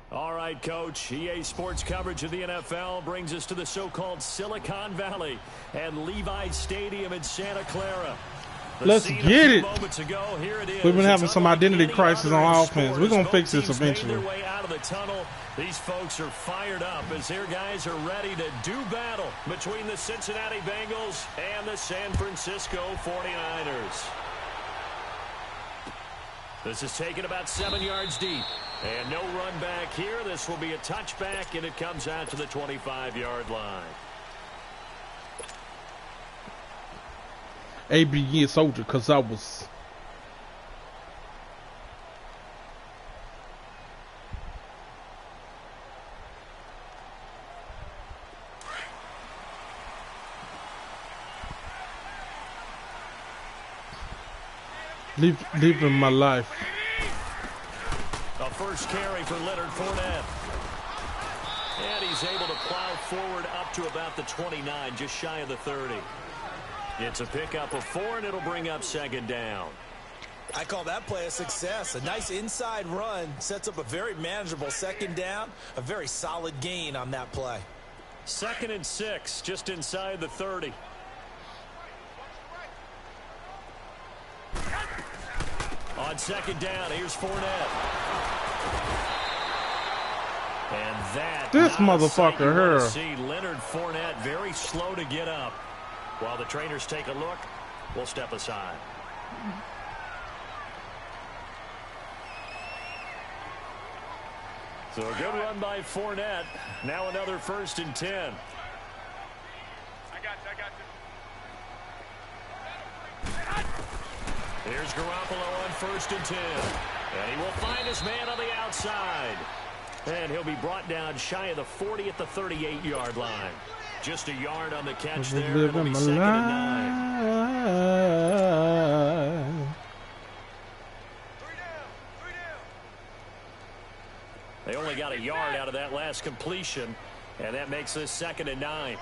All right, Coach. EA Sports coverage of the NFL brings us to the so-called Silicon Valley and Levi Stadium in Santa Clara. Let's get it. Ago, here it is. We've been having some identity crisis on offense. We're going to fix this eventually. Their way out of the tunnel. These folks are fired up as their guys are ready to do battle between the Cincinnati Bengals and the San Francisco 49ers. This is taken about 7 yards deep. And no run back here. This will be a touchback, and it comes out to the 25-yard line. AB soldier, because I was... living my life. A first carry for Leonard Fournette. And he's able to plow forward up to about the 29, just shy of the 30. It's a pickup of 4, and it'll bring up second down. I call that play a success. A nice inside run sets up a very manageable second down. A very solid gain on that play. 2nd and 6, just inside the 30. On second down, here's Fournette. And that this motherfucker here. See Leonard Fournette very slow to get up. While the trainers take a look, we'll step aside. So a good run by Fournette. Now another 1st and 10. I got you. Here's Garoppolo on 1st and 10. And he will find his man on the outside. And he'll be brought down shy of the 40 at the 38-yard line. Just a yard on the catch there. It'll be 2nd and 9. They only got a yard out of that last completion, and that makes this 2nd and 9.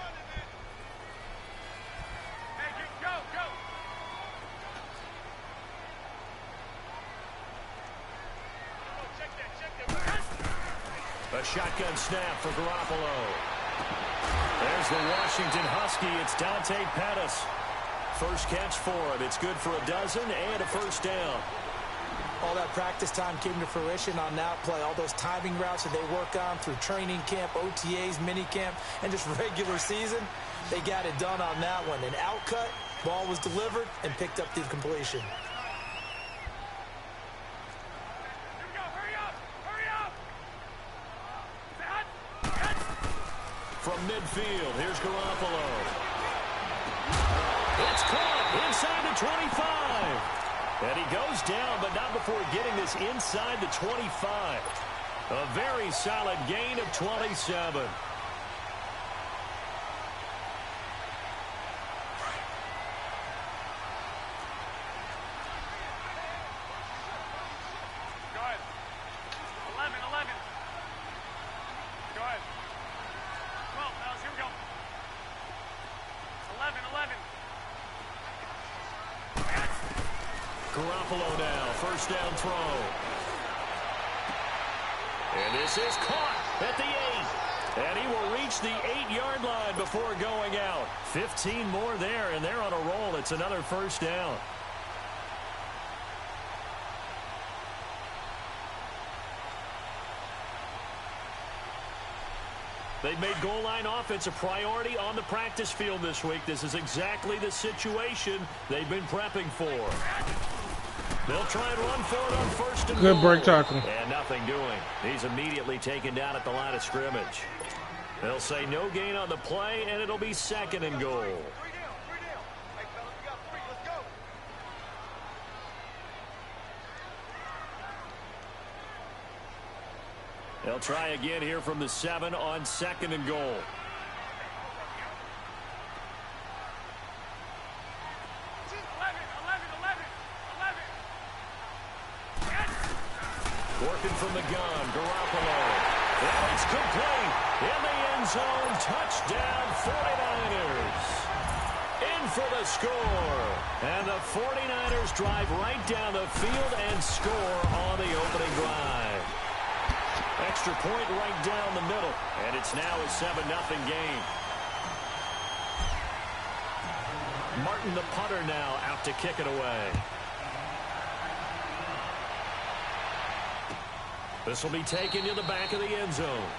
A shotgun snap for Garoppolo. There's the Washington Husky. It's Dante Pettis. First catch for him. It's good for a dozen and a first down. All that practice time came to fruition on that play. All those timing routes that they work on through training camp, OTAs, minicamp, and just regular season, they got it done on that one. An outcut, ball was delivered, and picked up the completion. From midfield, here's Garoppolo. It's caught inside the 25. And he goes down, but not before getting this inside the 25. A very solid gain of 27. Go ahead. 11. Go ahead. Garoppolo now, first down throw. And this is caught at the 8. And he will reach the 8-yard line before going out. 15 more there, and they're on a roll. It's another first down. They've made goal line offense a priority on the practice field this week. This is exactly the situation they've been prepping for. They'll try and run for it on first and goal. Good break tackle. And nothing doing. He's immediately taken down at the line of scrimmage. They'll say no gain on the play, and it'll be second and goal. They'll try again here from the 7 on second and goal. Working from the gun, Garoppolo. And it's complete. In the end zone, touchdown 49ers. In for the score. And the 49ers drive right down the field and score on the opening drive. Extra point right down the middle. And it's now a 7-0 game. Martin, the punter, now out to kick it away. This will be taken to the back of the end zone.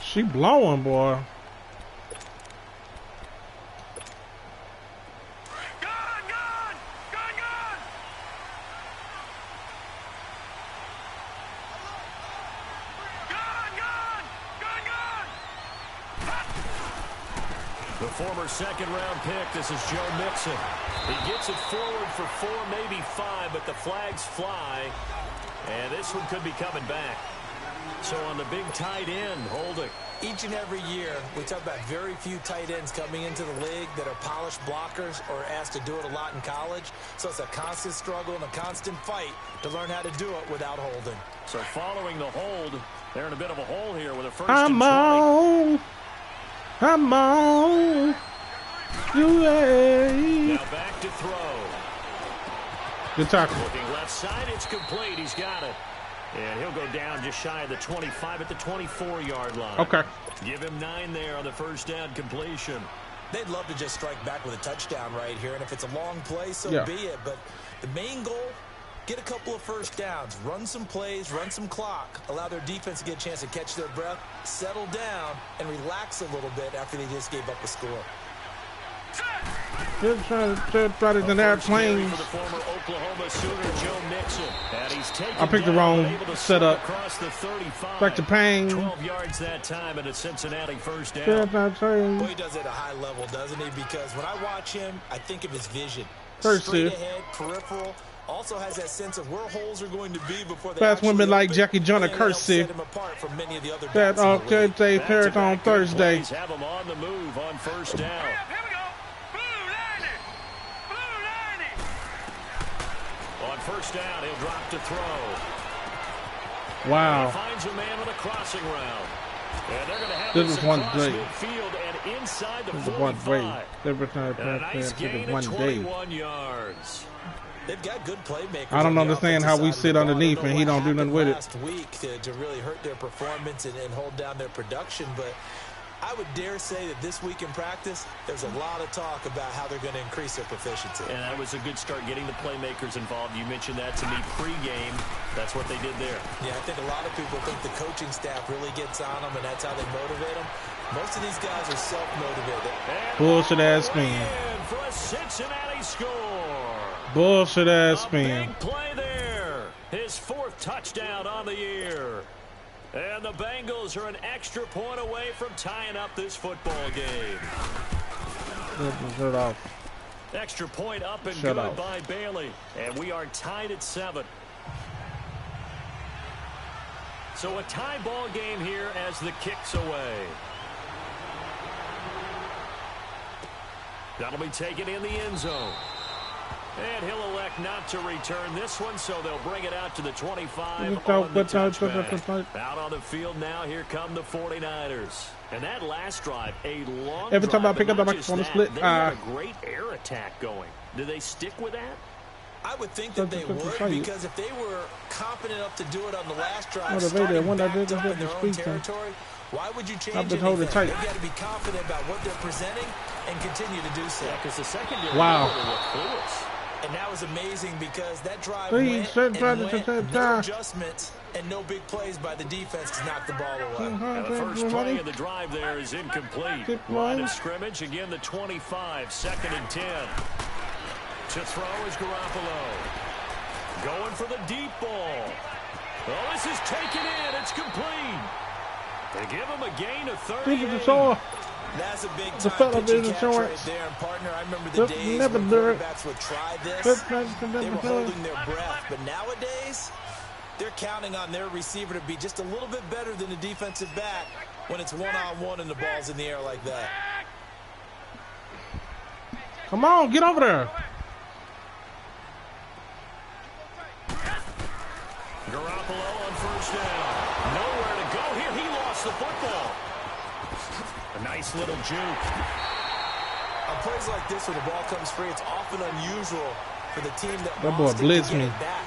She blowing, boy. The former second-round pick, this is Joe Mixon. He gets it forward for 4, maybe 5, but the flags fly. And this one could be coming back. So on the big tight end, holding. Each and every year, we talk about very few tight ends coming into the league that are polished blockers or asked to do it a lot in college. So it's a constant struggle and a constant fight to learn how to do it without holding. So following the hold, they're in a bit of a hole here with a first I'm and 20. on. I'm on. Now back to throw. Good tackle. Looking left side, it's complete. He's got it. And he'll go down just shy of the 25 at the 24-yard line. Okay. Give him 9 there on the first down completion. They'd love to just strike back with a touchdown right here. And if it's a long play, so be it. But the main goal, get a couple of first downs. Run some plays, run some clock. Allow their defense to get a chance to catch their breath, settle down, and relax a little bit after they just gave up a score. They're trying to airplanes. For the former Oklahoma Sooner, Joe Mixon. And he's taken I picked the down, wrong able to setup. Across the 35. Back to Payne. 12 yards that time and a Cincinnati first down. Boy, he does it at a high level, doesn't he? Because when I watch him, I think of his vision. First Straight ahead, peripheral. Also has that sense of where holes are going to be before they Fast women like open, Jackie Joyner Kersey. That Tuesday, Paris on Thursday. Have him on the move on first down. Here we go. Blue lining. Blue lining. On first down, he'll drop to throw. Wow. He finds a man with a crossing route. And they're going to have This is one across day. midfield and inside the This is one way. 45. Every time And a nice I gain one of day. 21 yards. They've got good playmakers. I don't on the understand offensive how we side of sit the ball. underneath I don't and know he what don't do nothing with it. Last week to really hurt their performance and hold down their production, but I would dare say that this week in practice, there's a lot of talk about how they're going to increase their proficiency. And that was a good start, getting the playmakers involved. You mentioned that to me pregame. That's what they did there. Yeah, I think a lot of people think the coaching staff really gets on them, and that's how they motivate them. Most of these guys are self-motivated. Bullshit ass spin. For a Cincinnati score. Bullshit ass A spin. big play there. His 4th touchdown on the year. And the Bengals are an extra point away from tying up this football game. Shut off. Extra point up and Shut good off. by Bailey. And we are tied at 7. So a tie ball game here as the kick's away. That'll be taken in the end zone. And he'll elect not to return this one, so they'll bring it out to the 25 on the touchback. Out on the field now, here come the 49ers. And that last drive, a long Every time drive, I pick up the microphone, split. They had a great air attack going. Do they stick with that? I would think that they would, because if they were confident enough to do it on the last drive, Motivated. starting When I backed did up in their own speak, territory, why would you change I've been anything? holding tight. They've got to be confident about what they're presenting and continue to do so. Yeah, because the secondary wow. looked clueless. And that was amazing because that drive Please, went, no adjustments and no big plays by the defense to knock the ball away. And the first play of the drive there is incomplete. Line of scrimmage, again the 25, 2nd and 10. To throw is Garoppolo. Going for the deep ball. Oh, this is taken in. It's complete. They give him a gain of 38. That's a big time pitching catch right there. And partner, I remember the days when quarterbacks would try this. They were holding their breath. But nowadays, they're counting on their receiver to be just a little bit better than the defensive back when it's one-on-one and the ball's in the air like that. Come on, get over there. Garoppolo on first down. Nowhere to go here. He lost the football. A nice little juke. On plays like this where the ball comes free, it's often unusual for the team that boy blitz me. Back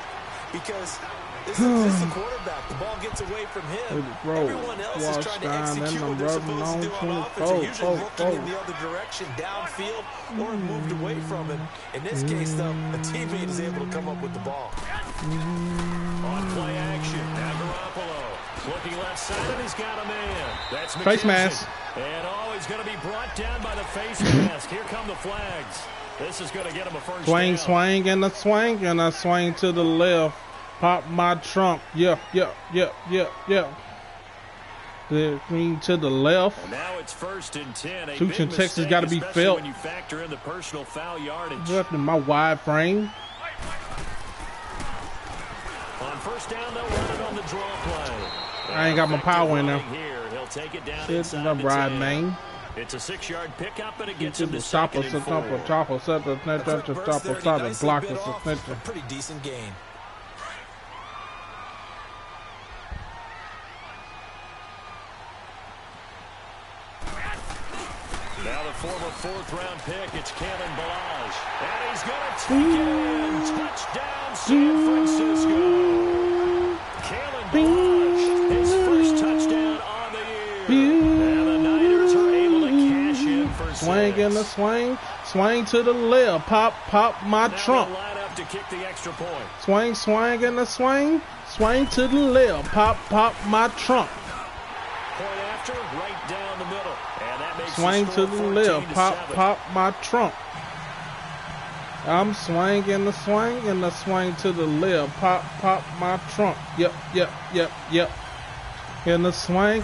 because this is the quarterback. The ball gets away from him. Everyone else is trying to execute what they're supposed to do on offense. They're usually looking in the other direction, downfield, or moved away from him. In this case, though, a teammate is able to come up with the ball. On play action, now Garoppolo. Looking left side, and he's got a man. That's McKinnon. Face mask. And he's going to be brought down by the face mask. Here come the flags. This is going to get him a first swing, down. Swing, and a swing to the left. Pop my trunk. Yeah. The green to the left. And now it's 1st and 10. Houston, Texas got to be felt. When you factor in the personal foul yardage. In my wide frame. On first down, they'll run it on the draw play. I ain't got my power in there. Here. He'll take it down It's a ride, man. It's a 6-yard pickup, and it gets him to stop us, second and 4. block us. Pretty decent gain. Now the former 4th-round pick, it's Kalen Balaj. And he's going to take it in. Touchdown, San Francisco. Kalen Balaj, his first touchdown on the year. And the Niners are able to cash in for 6. Swing in the swing. Swing to the left. Pop my trunk. Line up to kick the extra point. Swing in the swing. Swing to the left. Pop my trunk. Point after, right down the middle. And that makes swing to the left. Pop my trunk. I'm swinging the swing and the swing to the left. Pop my trunk. Yep. And the swing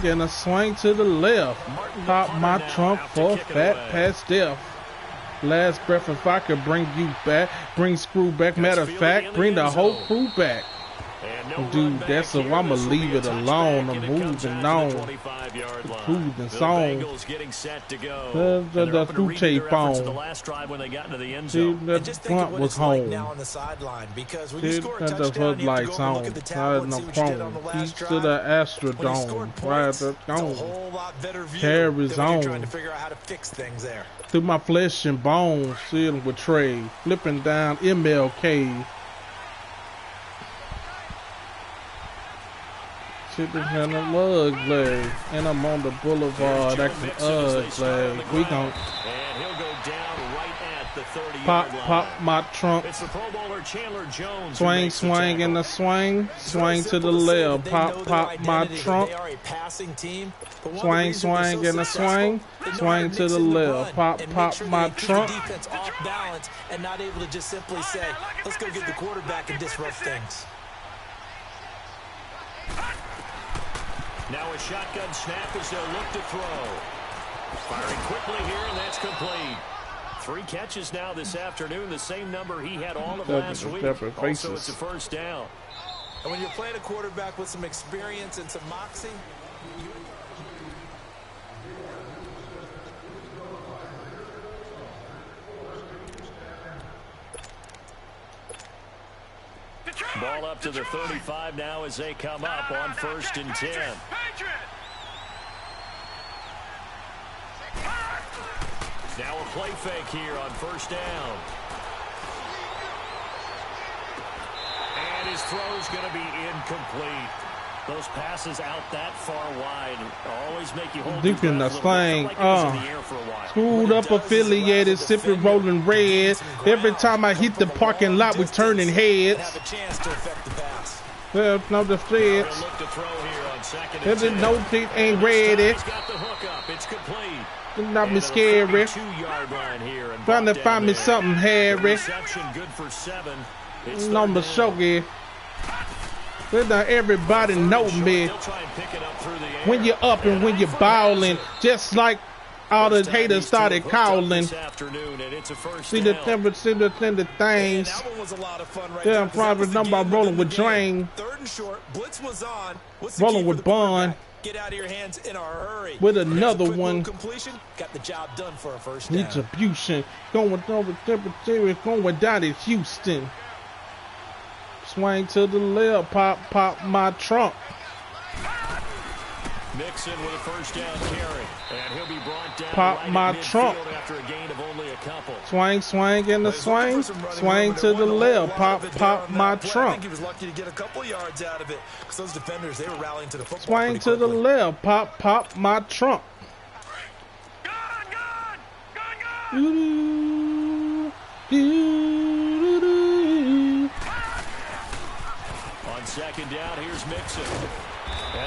to the left. Pop my trunk for fat past death. Last breath, if I could bring you back, bring Screw back. Matter of fact, bring the whole crew back. Dude, that's so I'ma leave it alone. I'm moving on. The cruising song. The food tape on. Dude, that front was home. Dude, that the headlights on. I had no chrome. East to the Astrodome. Right at the dome. Carries on. Through my flesh and bones, sealed with trade. Flipping down MLK. Sitting in the ugly, and I'm on the boulevard acting ugly. We gon' and he'll go down right at the 30-yard line. Pop my trunk. It's the Pro Bowler Chandler Jones. Swing in the swing to the left. Pop my trunk. Swing in the swing to the left. Pop my trunk. Defense off balance and not able to just simply say, let's go get the quarterback and disrupt things. Now a shotgun snap as they'll look to throw. Firing quickly here, and that's complete. 3 catches now this afternoon, the same number he had all of last week. Also, it's a first down. And when you're playing a quarterback with some experience and some moxie, Ball up to the 35 now as they come up on 1st and 10. Now a play fake here on 1st down. And his throw's going to be incomplete. Those passes out that far wide always make you hold deep in the slang. Screwed up affiliated, sipping rolling red. Every time I hit the parking lot, we turning heads. Well, no defense. Every no feet ain't ready. Not me scary. Trying to find me something hairy. Number shogi. Now everybody know me. When you're up and when you're bowling, just like all the haters started calling. See the temperature, the things. Yeah, I'm probably number rolling with Drain. Rolling with Bond. Get out of your hands in a hurry. With another one. Got the job done for a first down. Retribution. Going over temperature, going down to Houston. Swing to the left, pop my trunk. Mixon with a 1st down carry, and he'll be brought down pop right my trunk. After a gain of only a couple. Swing in the swing. Swing to the left, pop my trunk. I think he was lucky to get a couple yards out of it because those defenders, they were rallying to the football. Swing to the left, pop my trunk. On 2nd down, here's Mixon.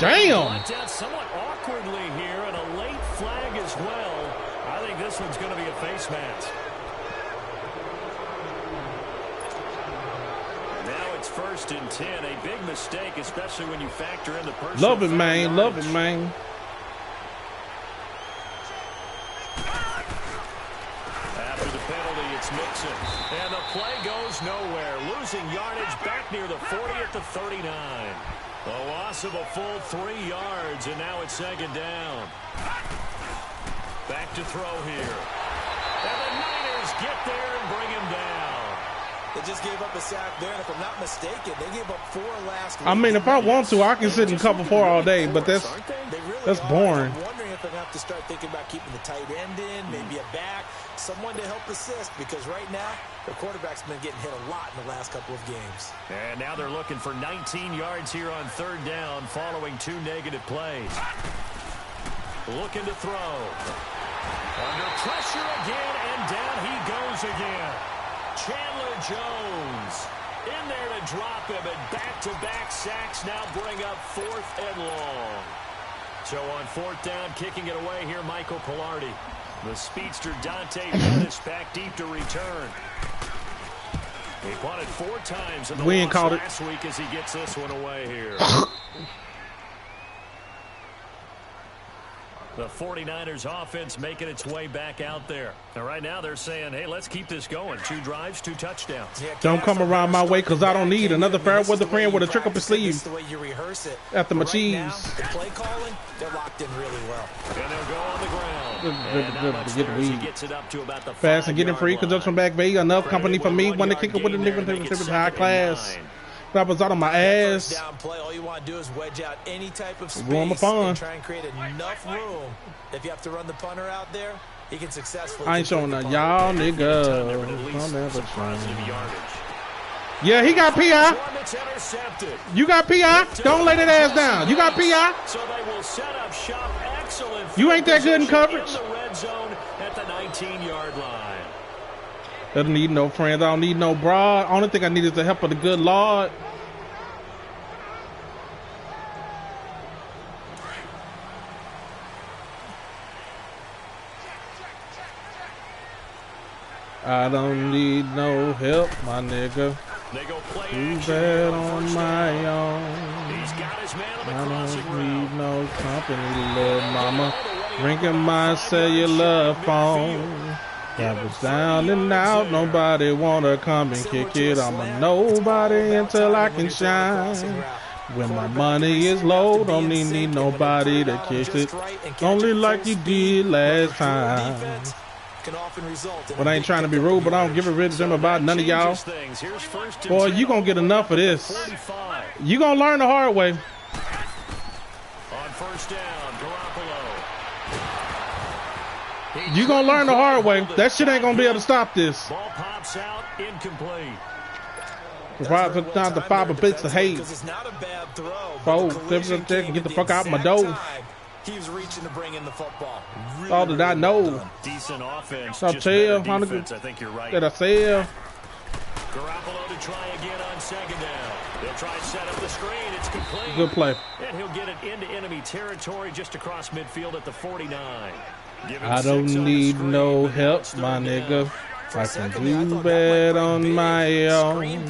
Damn. Somewhat awkwardly here, and a late flag as well. I think this one's going to be a face mask. Now it's 1st and 10. A big mistake, especially when you factor in the person. Love it, man. Love it, man. After the penalty, it's Mixon. And the play goes nowhere. Losing yardage back near the 40 at the 39. A loss of a full 3 yards, and now it's 2nd down. Back to throw here. And the Niners get there and bring him down. They just gave up a sack there, and if I'm not mistaken, they gave up 4 last week. I mean, if I want to, I can sit and cover 4 all day, but that's boring. I'm wondering if I have to start thinking about keeping the tight end in, maybe a back, someone to help assist, because right now, the quarterback's been getting hit a lot in the last couple of games. And now they're looking for 19 yards here on 3rd down following 2 negative plays. Looking to throw. Under pressure again, and down he goes again. Chandler Jones in there to drop him, and back-to-back sacks now bring up 4th and long. So on 4th down, kicking it away here, Michael Pilardi. The speedster Dante Pettis back deep to return. He punted 4 times in the last week as he gets this one away here. The 49ers offense making its way back out there. And right now they're saying, hey, let's keep this going. 2 drives, 2 touchdowns. Yeah, don't come around my way because I don't need another fair weather friend with a trick up his sleeve. The way you rehearse it. After my right cheese. Now, the play calling, they're locked in really well. And they'll go on the ground. Get the weed. Gets it up to about the fast and getting free conjunction back, baby. Enough company for me. When they kick it with a different high class. That was out of my ass. Down play, all you want to do is wedge out any type of space and try and create enough room. If you have to run the punter out there, he can successfully. I ain't showing that, y'all nigga. Yeah, he got PI. You got PI. Don't lay that ass down. You got PI. So they will set up shop. Excellent. You ain't that good in coverage. In the red zone at the 19-yard line. I don't need no friends. I don't need no broad. Only thing I need is the help of the good Lord. I don't need no help, my nigga. Too bad on my own. He's got his man on the I crossing don't route. need no company, little mama. Ringing my cellular phone. I was down and out, nobody wanna come and kick it. I'm a nobody until I can shine. When my money is low, don't need nobody to kick it. Only like you did last time. can often result in. But I ain't trying to be rude, but I don't give a rid of them about none of y'all. Boy, you gonna get enough of this. You gonna learn the hard way. On first down, Garoppolo. You gonna learn the hard way. That shit ain't gonna be able to stop this. Ball pops out, incomplete. Provide for time to 5 bits of hate. It's not a bad throw. Fold, get the fuck out my door. He was reaching to bring in the football. Really, all that I know. Decent offense. I'll tell defense, I think you're right. That I said. Garoppolo to try again on second down. They'll try and set up the screen. It's complete. Good play. And he'll get it into enemy territory just across midfield at the 49. I don't need no help, my nigga. I can do bad on my own.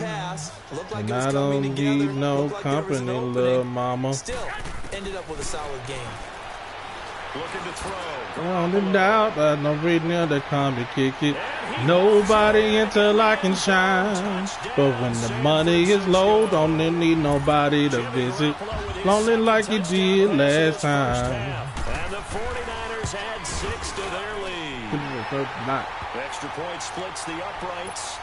And I don't need no company, little mama. Still ended up with a solid game. Looking to throw. On the doubt, I don't read near the come to kick it. Nobody until I can shine. But when the money is low, don't need nobody to visit. Lonely like you did last time. And the 49ers add 6 to their lead. Extra point splits the uprights.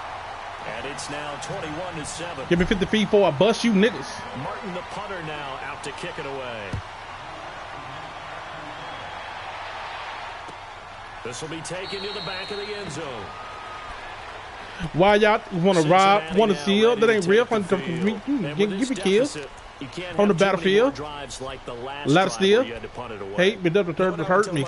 And it's now 21-7. Give me 50 feet before I bust you niggas. Martin the punter now out to kick it away. This will be taken to the back of the end zone. Why y'all want to rob, want to steal? That ain't real. Give me kills on the battlefield. A lot of steal. Hate me, doesn't hurt me.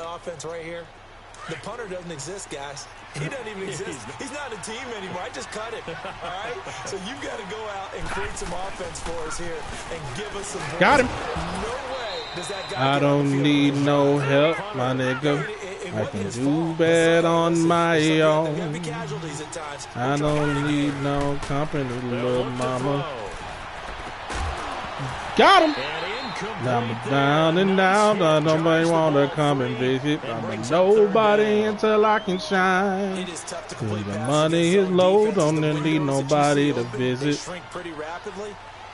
The punter doesn't exist, guys. He doesn't even exist. He's not a team anymore. I just cut it. All right? So you've got to go out and create some offense for us here and give us some points. Got him. No way does that guy I don't need no help, my nigga. I can do bad on my own. I don't need no company, little mama. Got him. Now I'm down and out. Nobody want to come and visit. I'm nobody until I can shine. Cause the money is low. Don't need nobody to visit.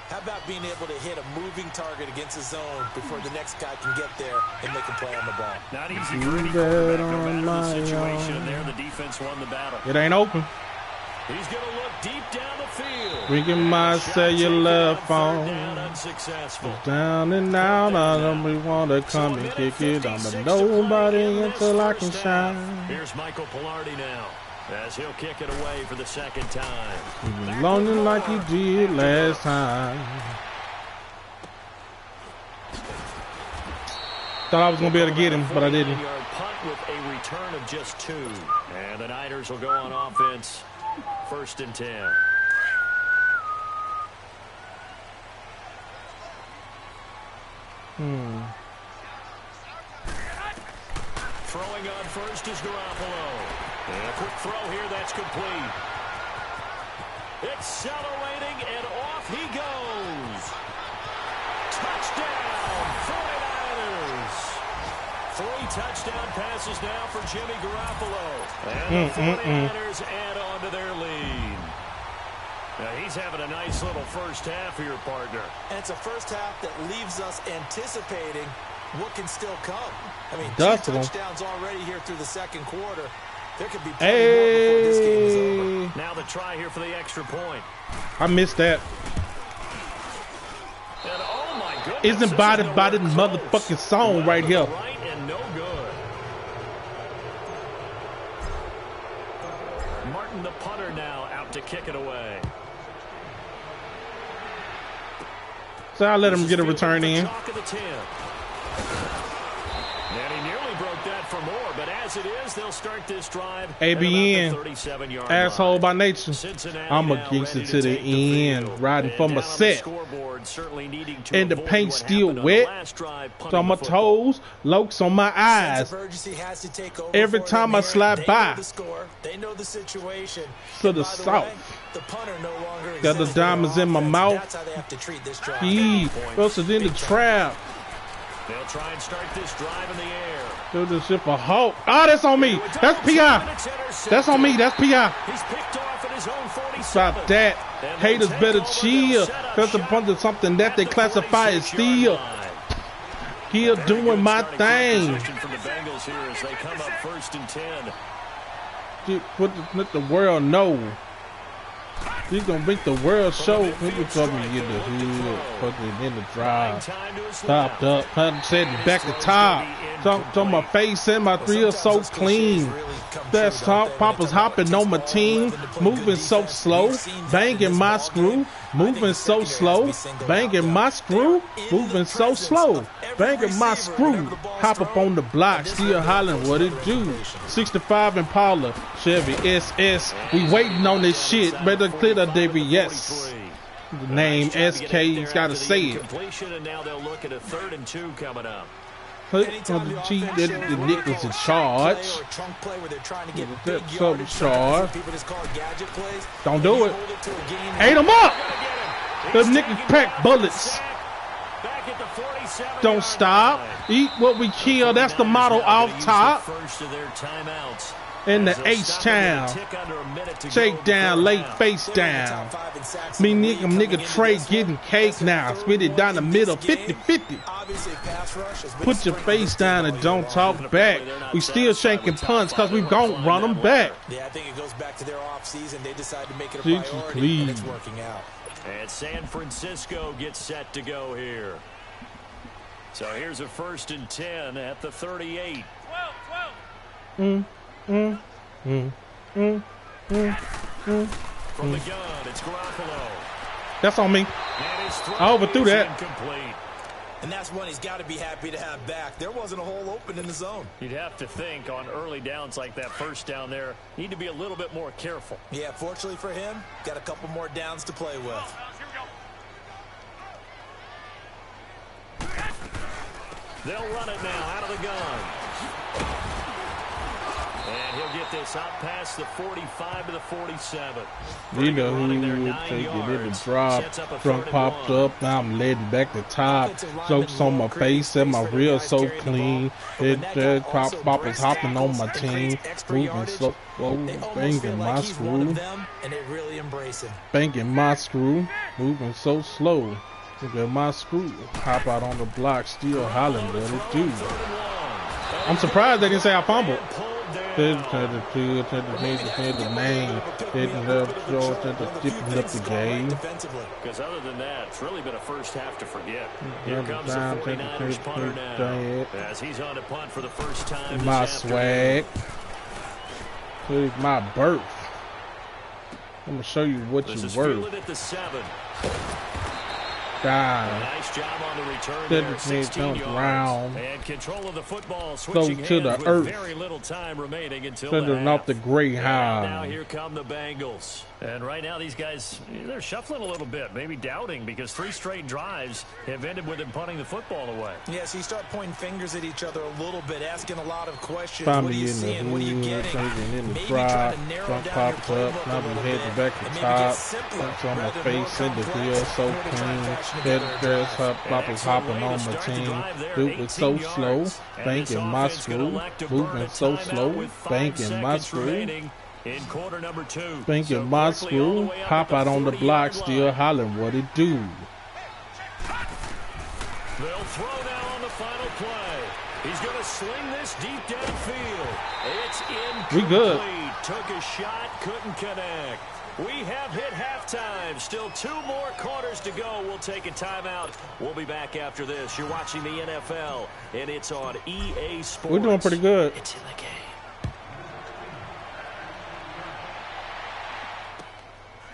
How about being able to hit a moving target against the zone before the next guy can get there and make a play on the ball? Not easy for any quarterback, no matter the situation. There, the defense won the battle. It ain't open. He's going to look deep down the field. Ringing my cellular phone. Down and out. I don't want to come and kick it. I'm a nobody until I can shine. Here's Michael Pilardi now, as he'll kick it away for the second time. He was lonely like he did last time. Thought I was going to be able to get him, but I didn't. Punt with a return of just 2. And the Niners will go on offense. 1st and 10. Throwing on first is Garoppolo. And a quick throw here, that's complete. Accelerating, and off he goes. Touchdown, 49ers. 3 touchdown passes now for Jimmy Garoppolo. And the 49ers add on to their lead. Now he's having a nice little first half for your partner. And it's a first half that leaves us anticipating what can still come. I mean, 2 touchdowns already here through the second quarter. There could be plenty more before this game is over. Now the try here for the extra point. I missed that. And oh my goodness, isn't by the motherfucking song right here. Right and no good. Martin the punter now out to kick it away. So I'll let him get a return in. And he nearly broke that for more, but as it is, they'll start this drive. ABN, asshole by nature. I'm a gangster to the end, riding for my set. And the paint still wet. So on my toes, lokes on my eyes. Every time I slide by. To the south. Got the diamonds in my mouth. He posted in the trap. They'll try and start this drive in the air. Do this shit for Hulk. Oh, that's on me. That's PI. That's on me. That's PI. He's picked off at his own 47. Stop that. Haters better chill. That's a bunch of something that they classify as steal. Here doing my thing. From the Bengals here as they come up 1st and 10. Let the world know. He's gonna make the world show. People told me to get the hood, put it in the drive, topped up, said back to top. So my face and my three are so clean. That's Papa's hopping on my team, moving so slow, banging my screw, moving so slow, banging my screw, moving so slow, banging my screw. Hop up on the block, still hollering what it do. 65 Impala, Chevy SS, we waiting on this shit. Better clear the DBS. The name SK, he's gotta say it. And now they'll look at a 3rd and 2 coming up. The Nichols in charge. That's some charge. Don't do it. Ate him up. The Nichols pack bullets. Don't stop. Eat what we kill. That's the motto off top. In the H-Town. Shake down, lay face down. Me nigga Trey getting cake now. Spit it down the middle, 50-50. Put your face down and don't talk back. We still shanking punts because we gon' run them back. Yeah, I think it goes back to their off-season. They decided to make it a priority, and it's working out. And San Francisco gets set to go here. So here's a 1st and 10 at the 38. From the gun, it's Garoppolo. That's on me. I overthrew that. Incomplete. And that's one he's got to be happy to have back. There wasn't a hole open in the zone. You'd have to think on early downs like that first down there, need to be a little bit more careful. Yeah, fortunately for him, got a couple more downs to play with. They'll run it now out of the gun. And he'll get this out past the 45 to the 47. You know who would take it in the drop. Trunk popped up. Now I'm leading back to top. Jokes on my face and my reel so clean. Pop is hopping on my team. Moving slow. Banging my screw. Banging my screw. Moving so slow. Look at my screw. Hop out on the block. Still hollering what it do. I'm surprised they didn't say I fumbled. The name didn't up the game. Because other than that, it's really been a first half to forget. Here comes the 49ers punter now. As he's on to punt for the first time. My swag. Here's my birth. I'm gonna show you what you're worth. At the 7. Nice job on the return there, 16 yards. Round. And control of the football, switching to the earth. Very little time remaining until off the Greyhound. Now here come the Bengals. And right now these guys, they're shuffling a little bit, maybe doubting, because 3 straight drives have ended with them punting the football away. Yeah, so you start pointing fingers at each other a little bit, asking a lot of questions. What are you seeing? What are you getting? Maybe trying to narrow down your playbook a little bit. Back to top. That's on my face in the wheel so clean. There's Papa's hopping on my team. Moving so slow. Banking my screw. Moving so slow. Banking my screw. In quarter number 2. Banking my screw. Pop out on the block, still hollering what it do. They'll throw now on the final play. He's going to sling this deep downfield. It's incomplete. We good. Took a shot, couldn't connect. We have hit halftime. Still 2 more quarters to go. We'll take a timeout. We'll be back after this. You're watching the NFL, and it's on EA Sports. We're doing pretty good. It's in the game.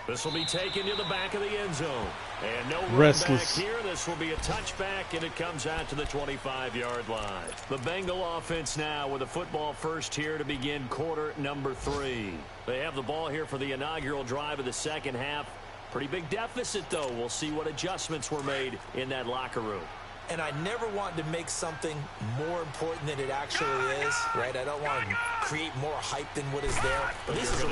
This will be taken to the back of the end zone. And no run back here. This will be a touchback, and it comes out to the 25-yard line. The Bengal offense now with a football first here to begin quarter number 3. They have the ball here for the inaugural drive of the second half. Pretty big deficit, though. We'll see what adjustments were made in that locker room. And I never want to make something more important than it actually is, right? I don't want to create more hype than what is there. But this is I'm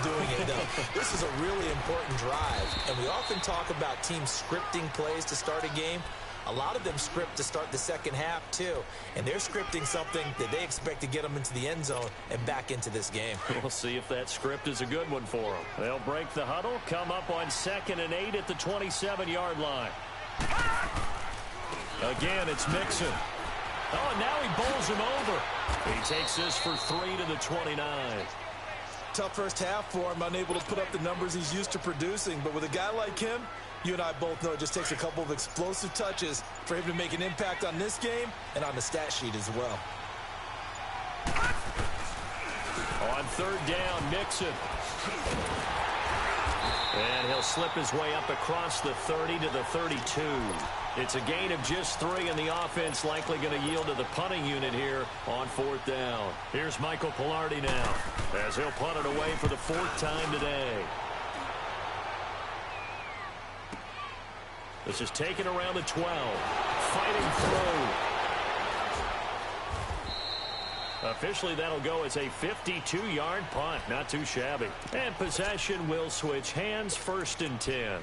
doing it, though. This is a really important drive. And we often talk about teams scripting plays to start a game. A lot of them script to start the second half, too. And they're scripting something that they expect to get them into the end zone and back into this game. We'll see if that script is a good one for them. They'll break the huddle, come up on 2nd and 8 at the 27-yard line. Again, it's Mixon. Oh, and now he bowls him over. He takes this for 3 to the 29. Tough first half for him, unable to put up the numbers he's used to producing. But with a guy like him, you and I both know it just takes a couple of explosive touches for him to make an impact on this game and on the stat sheet as well. On third down, Mixon. And he'll slip his way up across the 30 to the 32. It's a gain of just 3, and the offense likely going to yield to the punting unit here on fourth down. Here's Michael Pilardi now, as he'll punt it away for the 4th time today. This is taken around the 12. Fighting through. Officially, that'll go as a 52-yard punt. Not too shabby. And possession will switch hands, 1st and 10.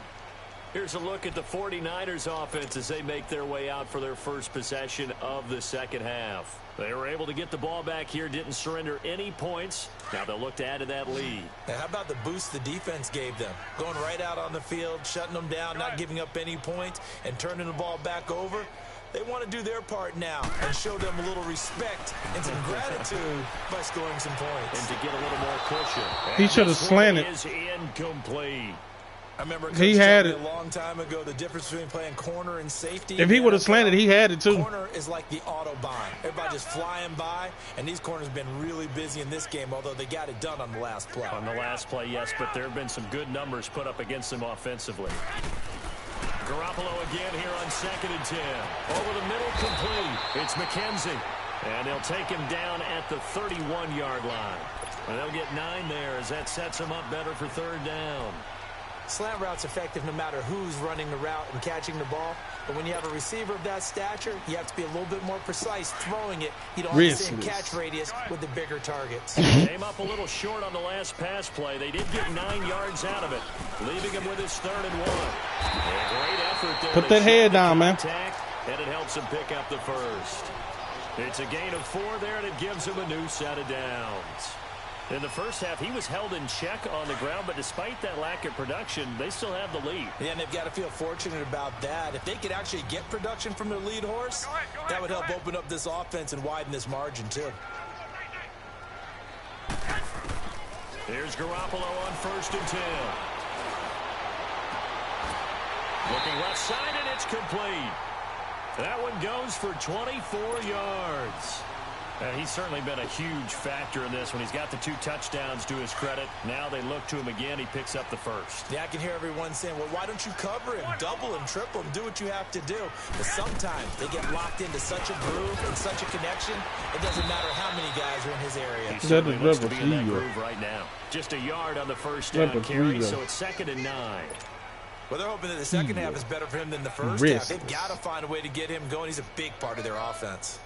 Here's a look at the 49ers offense as they make their way out for their first possession of the second half. They were able to get the ball back here, didn't surrender any points. Now they'll look to add to that lead. Now, how about the boost the defense gave them? Going right out on the field, shutting them down, not giving up any points, and turning the ball back over. They want to do their part now and show them a little respect and some gratitude by scoring some points. And to get a little more cushion. He should have slanted. Is incomplete. I remember he had it a long time ago, the difference between playing corner and safety. If he would have slanted, he had it too. Corner is like the Autobahn. Everybody just flying by, and these corners have been really busy in this game, although they got it done on the last play. On the last play, yes, but there have been some good numbers put up against them offensively. Garoppolo again here on 2nd and 10. Over the middle, complete. It's McKenzie. And they'll take him down at the 31-yard line. And they'll get 9 there as that sets him up better for 3rd down. Slant route's effective no matter who's running the route and catching the ball. But when you have a receiver of that stature, you have to be a little bit more precise throwing it. You don't have the same catch radius with the bigger targets. Came up a little short on the last pass play. They did get 9 yards out of it, leaving him with his 3rd and 1. A great effort there. Put that head down, man. And it helps him pick up the first. It's a gain of 4 there, and it gives him a new set of downs. In the first half, he was held in check on the ground, but despite that lack of production, they still have the lead. Yeah, and they've got to feel fortunate about that. If they could actually get production from their lead horse, that would help open up this offense and widen this margin, too. Here's Garoppolo on 1st and 10. Looking left side, and it's complete. That one goes for 24 yards. He's certainly been a huge factor in this when he's got the 2 touchdowns to his credit. Now they look to him again. He picks up the first. Yeah, I can hear everyone saying, well, why don't you cover him, double him, triple him, do what you have to do. But sometimes they get locked into such a groove and such a connection, it doesn't matter how many guys are in his area. He certainly looks to be in that groove right now. Just a yard on the first down carry, so it's 2nd and 9. Well, they're hoping that the second half is better for him than the first half. They've got to find a way to get him going. He's a big part of their offense.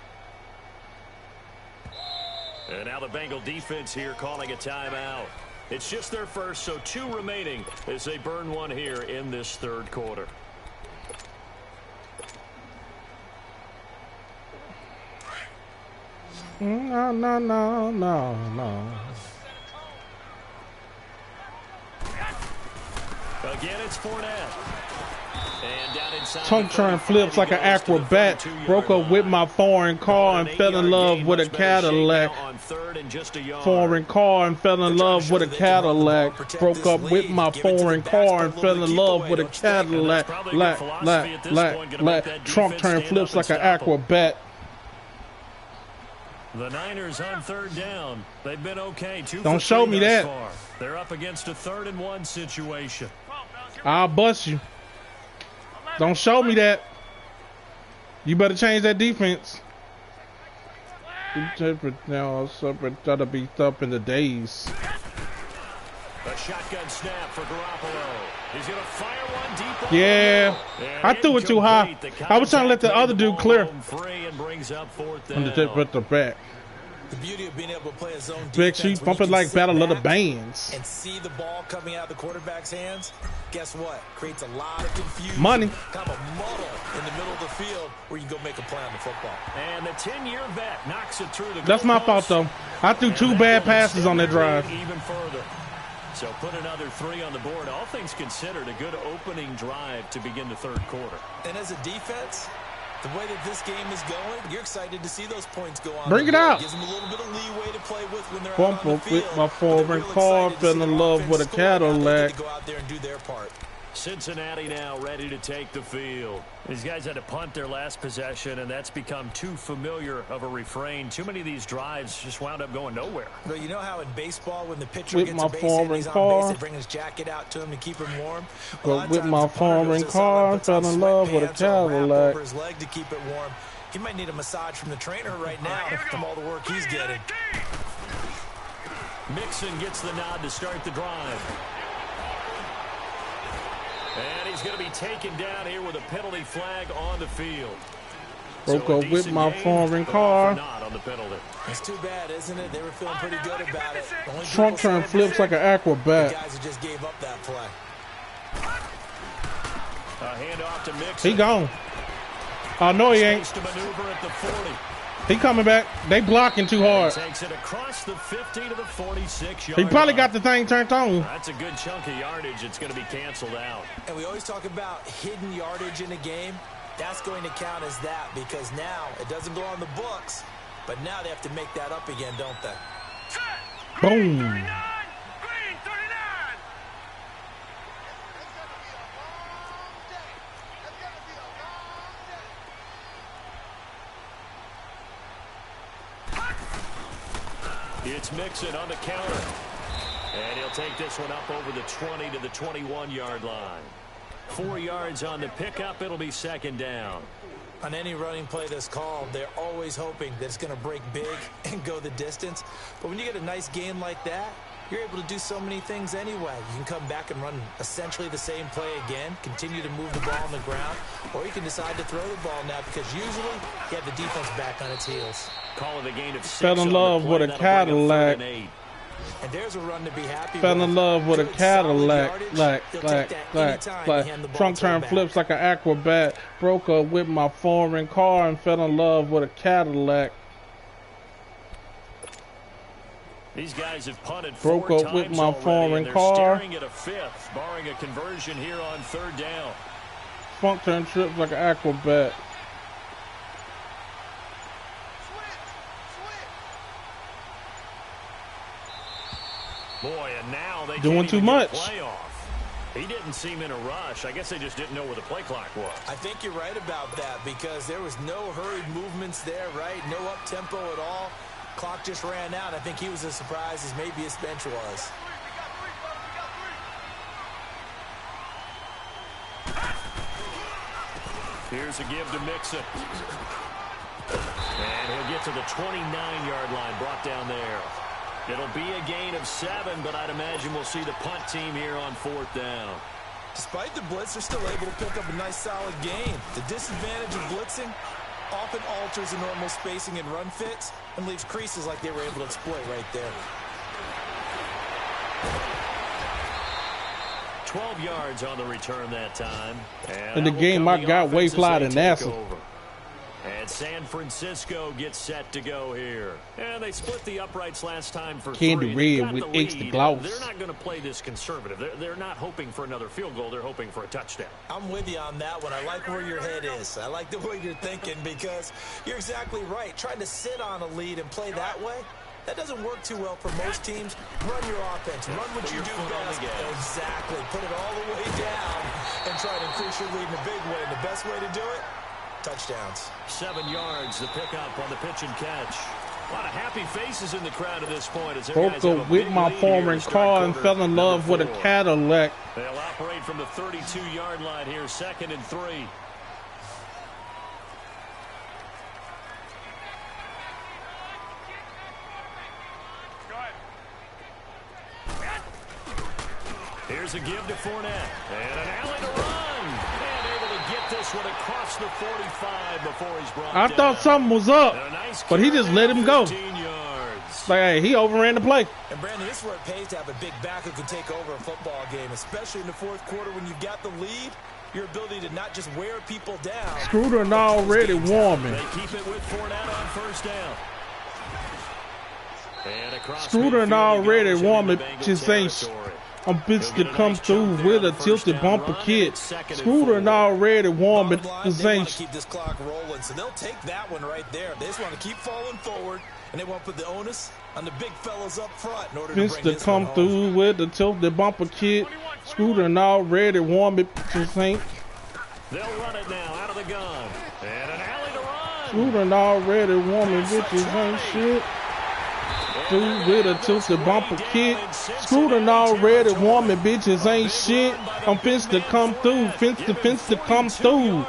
And now the Bengal defense here calling a timeout. It's just their first, so 2 remaining as they burn 1 here in this 3rd quarter. No. Again, it's Fournette. And down inside. Tongue trying flips like an acrobat. Broke up with my foreign car and fell in love with a Cadillac. Foreign car and fell in love with a Cadillac. Broke up with my foreign car and fell in love with a Cadillac. Trunk turn flips like an acrobat. The Niners on 3rd down. They've been okay. 2 Don't show me that. Far. They're up against a 3rd and 1 situation. I'll bust you. Don't show me that. You better change that defense. Now, that'll be up in the days. A shotgun snap for Garoppolo. He's going to fire one deep. Yeah, I threw it too high. I was trying to let the other dude clear. And brings up 4th down. On the back. The beauty of being able to play a zone defense. Big sheet bumping like Battle of the Bands. And see the ball coming out of the quarterback's hands. Guess what? Creates a lot of confusion. Money. Kind of a muddle in the middle of the field where you can go make a play on the football. And the 10-year vet knocks it through the goal. That's my fault, though. I threw 2 bad passes on that drive. Even further. So put another 3 on the board. All things considered, a good opening drive to begin the 3rd quarter. And as a defense, The way that this game is going, you're excited to see those points go on. Bring it out. Gives them a little bit of leeway to play with when they're Bump out on the up field. with my foreign car, fell in love with a Cadillac. To go out there and do their part. Cincinnati now ready to take the field. These guys had to punt their last possession, and that's become too familiar of a refrain. Too many of these drives just wound up going nowhere. But you know how in baseball, when the pitcher with gets my a base hit and he's car, on base, they bring his jacket out to him to keep him warm? But with my foreign car, fell in love with a Cadillac. Over his leg to keep it warm. He might need a massage from the trainer right now from all the work he's getting. Mixon gets the nod to start the drive. And he's going to be taken down here with a penalty flag on the field. Broke up with my foreign car. Not on the penalty. It's too bad, isn't it? They were feeling pretty good about it. Trump turn flips like an acrobat. The guys who just gave up that play. A handoff to Mixon. He gone. Oh, no, he ain't. To maneuver at the 40. He coming back. They blocking too hard. Takes it across the 50 to the 46-yard He probably line. got the thing turned on. That's a good chunk of yardage. It's going to be canceled out. And we always talk about hidden yardage in a game. That's going to count as that because now it doesn't go on the books, but now they have to make that up again, don't they? Boom. Green 39. It's Mixon on the counter. And he'll take this one up over the 20 to the 21-yard line. 4 yards on the pickup. It'll be second down. On any running play that's called, they're always hoping that it's going to break big and go the distance. But when you get a nice gain like that, you're able to do so many things anyway. You can come back and run essentially the same play again, continue to move the ball on the ground, or you can decide to throw the ball now because usually you have the defense back on its heels. Call it a gain of 6. Fell in love with a Cadillac. And there's a run to be happy Fell with. in love with a Good, Cadillac. anytime you hand the ball Trump to him turn back. flips like an acrobat. Broke up with my foreign car and fell in love with a Cadillac. These guys have punted Broke 4 up with times my already, foreign and they're car. staring at a 5th, barring a conversion here on 3rd down. Funk turn trips like an acrobat. Boy, and now they Doing can't too even get much. a play off. He didn't seem in a rush. I guess they just didn't know where the play clock was. I think you're right about that because there was no hurried movements there, right? No up-tempo at all. Clock just ran out. I think he was as surprised as maybe his bench was. Here's a give to Mixon. And he'll get to the 29-yard line, brought down there. It'll be a gain of 7, but I'd imagine we'll see the punt team here on 4th down. Despite the blitz, they're still able to pick up a nice solid gain. The disadvantage of blitzing often alters the normal spacing and run fits and leaves creases like they were able to exploit right there. 12 yards on the return that time. In the game, I got way fly than NASA. And San Francisco gets set to go here. And they split the uprights last time for Candy 3. red with extra gloss. They're not going to play this conservative. They're not hoping for another field goal. They're hoping for a touchdown. I'm with you on that one. I like where your head is. I like the way you're thinking because you're exactly right. Trying to sit on a lead and play that way, that doesn't work too well for most teams. Run your offense. Run what you do best. Exactly. Put it all the way down and try to increase your lead in a big way. And the best way to do it, touchdowns. 7 yards, the pickup on the pitch and catch. A lot of happy faces in the crowd at this point. As Broke up with my foreign car and fell in love with a Cadillac. They'll operate from the 32-yard line here, 2nd and 3. Here's a give to Fournette. And an alley to run. And able to get this one across the 45 before he's brought down. I thought something was up, but he just let him go. 15 yards. Like, hey, he overran the play. And Brandon, this is where it pays to have a big back who can take over a football game, especially in the 4th quarter when you've got the lead. Your ability to not just wear people down. Screwed and already warming. They keep it with Fournette on 1st down. And across Screwed and midfield he already goes warming. into Bengal Just ain't. territory. I'm bitch to come through with a tilted bumper kit. Scooter and already warm, but this ain't. Keep this clock rolling, so they'll take that one right there. They just want to keep falling forward, and they want to put the onus on the big fellas up front in order to bring this come through with a tilted bumper kit. Scooter and already warm, but this ain't. They'll run it now out of the gun, and an alley to run. Scooter and already warm, but bitches ain't shit. Through with a tilted bumper kit. Scooting already warming bitches ain't shit. I'm finna to come through. Finna to come through.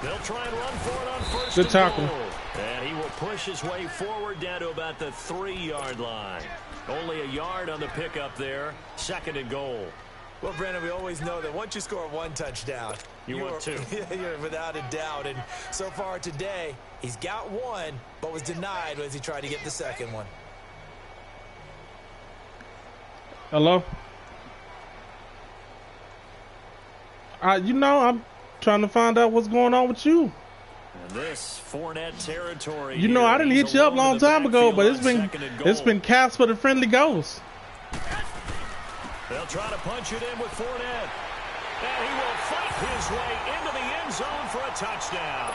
They'll try and run for it on first. Good tackle. And he will push his way forward down to about the 3-yard line. Only a yard on the pickup there. 2nd and goal. Well, Brandon, we always know that once you score 1 touchdown, you want 2. You're without a doubt. And so far today, he's got 1, but was denied as he tried to get the 2nd one. Hello? You know, I'm trying to find out what's going on with you. And this Fournette territory. You know, I didn't hit you up a long time ago, but it's been cast for the friendly ghost. They'll try to punch it in with Fournette. And he will fight his way into the end zone for a touchdown.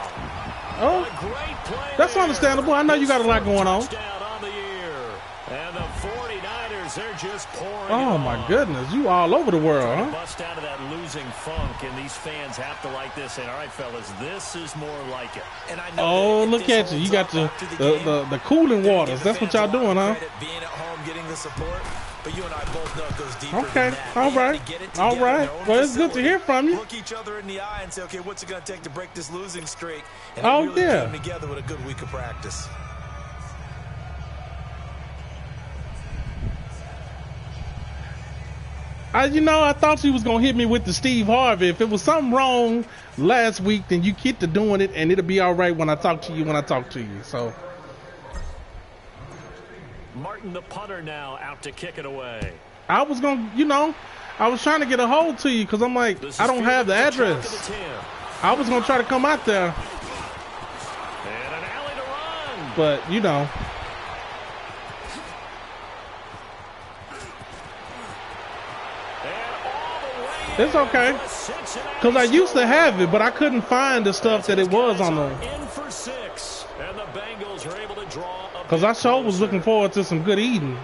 Oh, a great play that's there. understandable. I know you got a lot going on. On the year. And the 49ers, they're just pouring. Oh my goodness, you all over the world, huh? Bust out of that losing funk, and these fans have to like this. And all right, fellas, this is more like it. And I know oh, look at you! You got the cooling waters. That's what y'all doing, huh? Being at home, getting the support. But you and I both know it goes deeper okay, than that. all right. Well, it's good to hear from you. Look each other in the eye and say, okay, what's it going to take to break this losing streak? And really came together with a good week of practice. You know, I thought she was going to hit me with the Steve Harvey. If it was something wrong last week, then you keep to doing it, and it'll be all right when I talk to you, So. Martin, the punter, now out to kick it away. I was going to, I was trying to get a hold to you because I'm like, I don't have the address. I was going to try to come out there. And an alley to run. But, it's okay. Because I used to have it, but I couldn't find the stuff that it was on the. In for 6, and the Bengals are able to draw. Because I sure was looking forward to some good eating.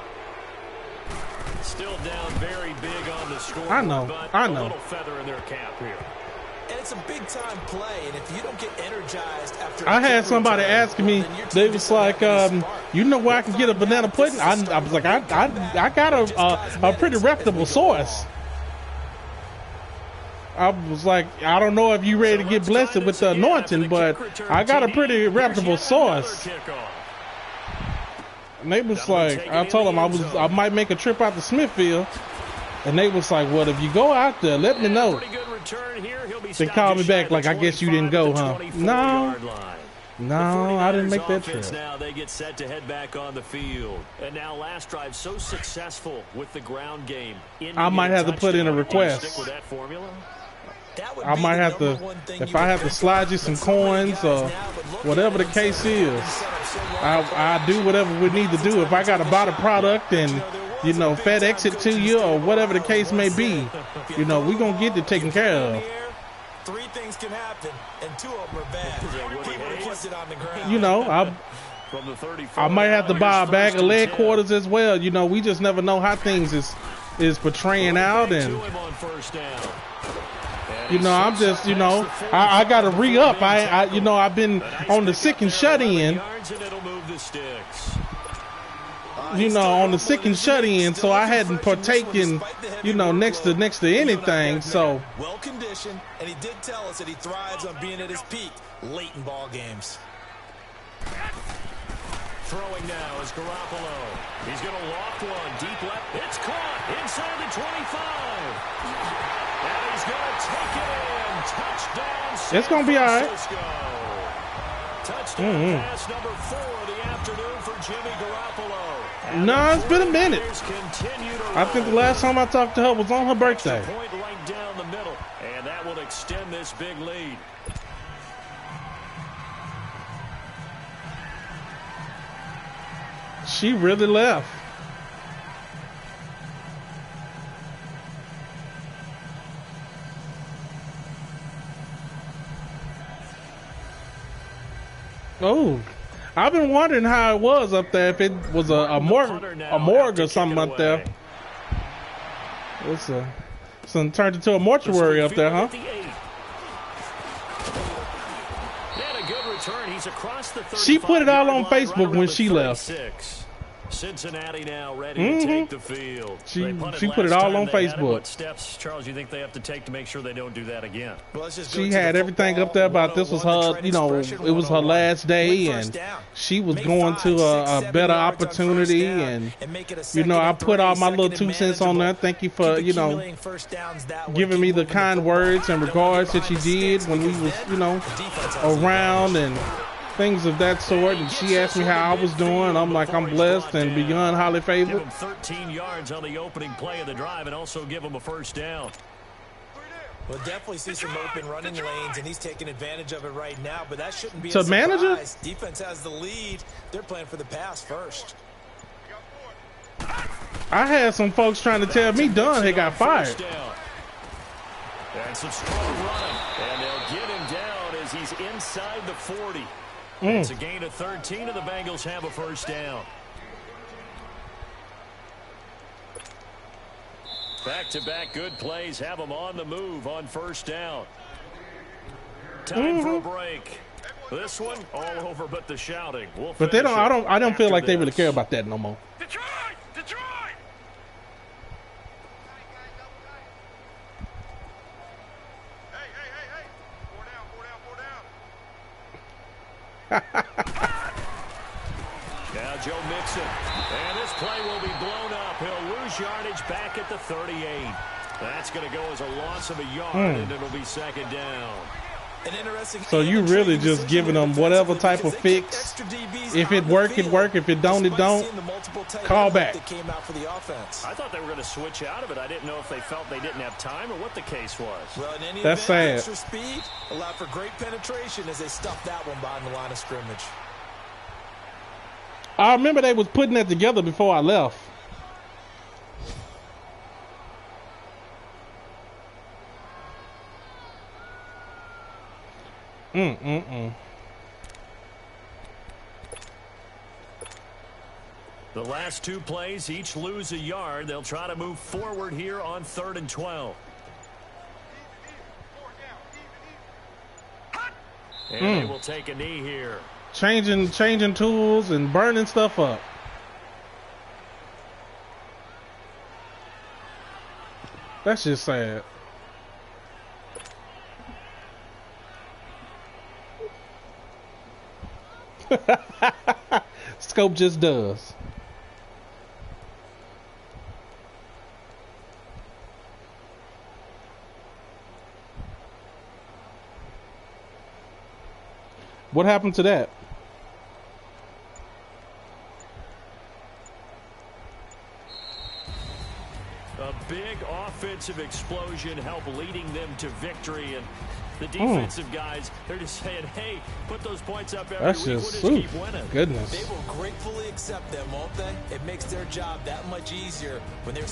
Still down very big on the score. I know. A little feather in their cap here. And it's a big time play, and if you don't get energized after. I had somebody asking me, they was like, you know where I can get a banana pudding? I was like, I got a pretty reputable source. I was like, I don't know if you ready to get blessed with the anointing, but I got a pretty reputable source. And they was like, I told them I might make a trip out to Smithfield. And they was like, well, if you go out there, let me know. They called me back like, I guess you didn't go, huh? No, I didn't make that trip. Now they get set to head back on the field. And now last drive so successful with the ground game. I might have to put in a request. Stick with that formula? I might have to, if I have to slide you some coins or whatever the case is, I do whatever we need to do. If I got to buy the product and, FedEx it to you or whatever the case may be, we're going to get it taken care of. 3 things can happen, and 2 of them are bad. People are kissing on the ground. I might have to buy a bag of leg quarters as well. We just never know how things is portraying out, and I'm just, I got to re-up. I've been on the sick and shut in. On the sick and shut in, so I hadn't partaken, next to anything. So well conditioned, and he did tell us that he thrives on being at his peak late in ball games. Throwing now is Garoppolo. He's going to loft one deep left. It's caught inside the 25. And he's going to take it in. Touchdown, San It's going to be all right. Touchdown pass number 4 of the afternoon for Jimmy Garoppolo. No, it's been a minute. I think the last time I talked to her was on her birthday. Point right down the middle, and that will extend this big lead. She really left. Oh, I've been wondering how it was up there. If it was a morgue or something up there. It's turned into a mortuary up there, huh? She put it all on Facebook when she left. Cincinnati now ready to take the field. She put it all on Facebook. What steps, Charles, you think they have to take to make sure they don't do that again? Well, she had everything up there about this was her, you know, it was her last day, and she was going to a better opportunity. And, you know, I put all my little 2 cents on there. Thank you for, you know, giving me the kind words and regards that you did when we was, you know, around and things of that sort. And she asked me how I was doing. I'm like, I'm blessed and beyond highly favored. Give him 13 yards on the opening play of the drive and also give him a first down. We'll definitely see some open running lanes, and he's taking advantage of it right now, but that shouldn't be a surprise. Defense has the lead. They're playing for the pass first. I had some folks trying to tell me Dunn had got fired. And some strong running, and they'll get him down as he's inside the 40. It's a gain of 13, and the Bengals have a first down. Back-to-back good plays have them on the move on first down. Time for a break. This one all over but the shouting. But they don't. I don't feel like they really care about that no more. Detroit! Detroit! Hey! 4 down. Now Joe Mixon, and this play will be blown up. He'll lose yardage back at the 38. That's going to go as a loss of a yard, and it'll be second down. So you really just giving them whatever type of fix. If it work, it work. If it don't, it don't. Call back. I thought they were going to switch out of it. I didn't know if they felt they didn't have time or what the case was. Well, in any That's event, sad. Extra speed allowed for great penetration as they stuffed that one behind the line of scrimmage. I remember they was putting that together before I left. The last 2 plays each lose a yard. They'll try to move forward here on 3rd and 12. And they will take a knee here. Changing tools and burning stuff up. That's just sad. Scope just does. What happened to that? A big offensive explosion helped leading them to victory, and the defensive guys, they're just saying, hey, put those points up every week. We'll just keep winning. Goodness. They will gratefully accept them, won't they? It makes their job that much easier when they're